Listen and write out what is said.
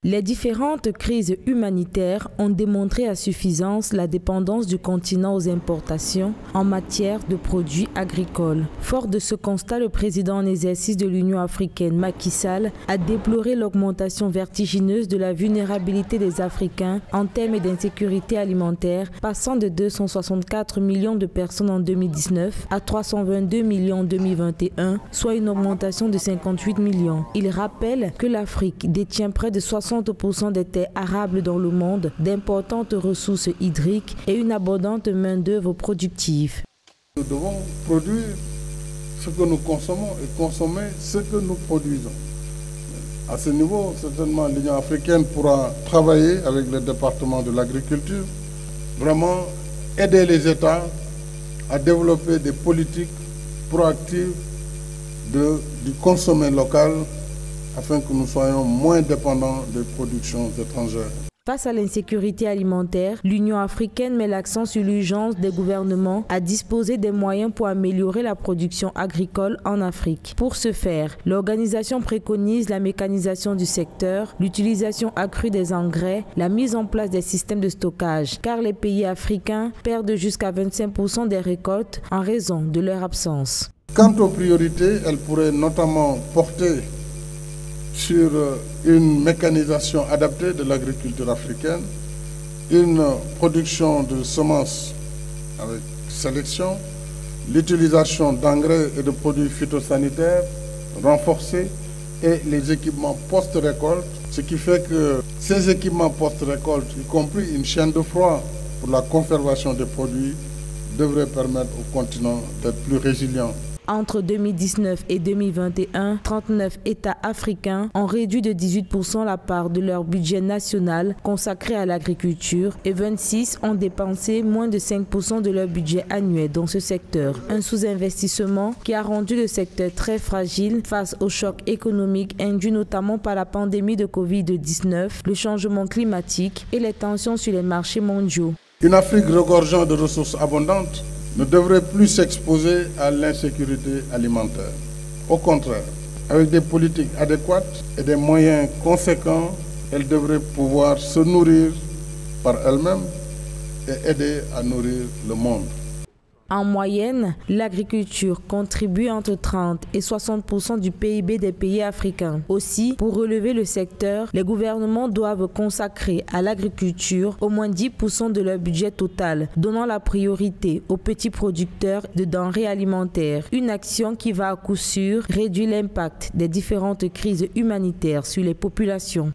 Les différentes crises humanitaires ont démontré à suffisance la dépendance du continent aux importations en matière de produits agricoles. Fort de ce constat, le président en exercice de l'Union africaine, Macky Sall, a déploré l'augmentation vertigineuse de la vulnérabilité des Africains en termes d'insécurité alimentaire, passant de 264 millions de personnes en 2019 à 322 millions en 2021, soit une augmentation de 58 millions. Il rappelle que l'Afrique détient près de 60% des terres arables dans le monde, d'importantes ressources hydriques et une abondante main-d'œuvre productive. Nous devons produire ce que nous consommons et consommer ce que nous produisons. À ce niveau, certainement, l'Union africaine pourra travailler avec le département de l'agriculture, vraiment aider les États à développer des politiques proactives du consommé local, afin que nous soyons moins dépendants des productions étrangères. Face à l'insécurité alimentaire, l'Union africaine met l'accent sur l'urgence des gouvernements à disposer des moyens pour améliorer la production agricole en Afrique. Pour ce faire, l'organisation préconise la mécanisation du secteur, l'utilisation accrue des engrais, la mise en place des systèmes de stockage, car les pays africains perdent jusqu'à 25% des récoltes en raison de leur absence. Quant aux priorités, elles pourraient notamment porter sur une mécanisation adaptée de l'agriculture africaine, une production de semences avec sélection, l'utilisation d'engrais et de produits phytosanitaires renforcés et les équipements post-récolte, ce qui fait que ces équipements post-récolte, y compris une chaîne de froid pour la conservation des produits, devraient permettre au continent d'être plus résilient. Entre 2019 et 2021, 39 États africains ont réduit de 18% la part de leur budget national consacré à l'agriculture et 26 ont dépensé moins de 5% de leur budget annuel dans ce secteur. Un sous-investissement qui a rendu le secteur très fragile face au choc économique induit notamment par la pandémie de Covid-19, le changement climatique et les tensions sur les marchés mondiaux. Une Afrique regorgeant de ressources abondantes ne devrait plus s'exposer à l'insécurité alimentaire. Au contraire, avec des politiques adéquates et des moyens conséquents, elle devrait pouvoir se nourrir par elle-même et aider à nourrir le monde. En moyenne, l'agriculture contribue entre 30 et 60% du PIB des pays africains. Aussi, pour relever le secteur, les gouvernements doivent consacrer à l'agriculture au moins 10% de leur budget total, donnant la priorité aux petits producteurs de denrées alimentaires. Une action qui va à coup sûr réduire l'impact des différentes crises humanitaires sur les populations.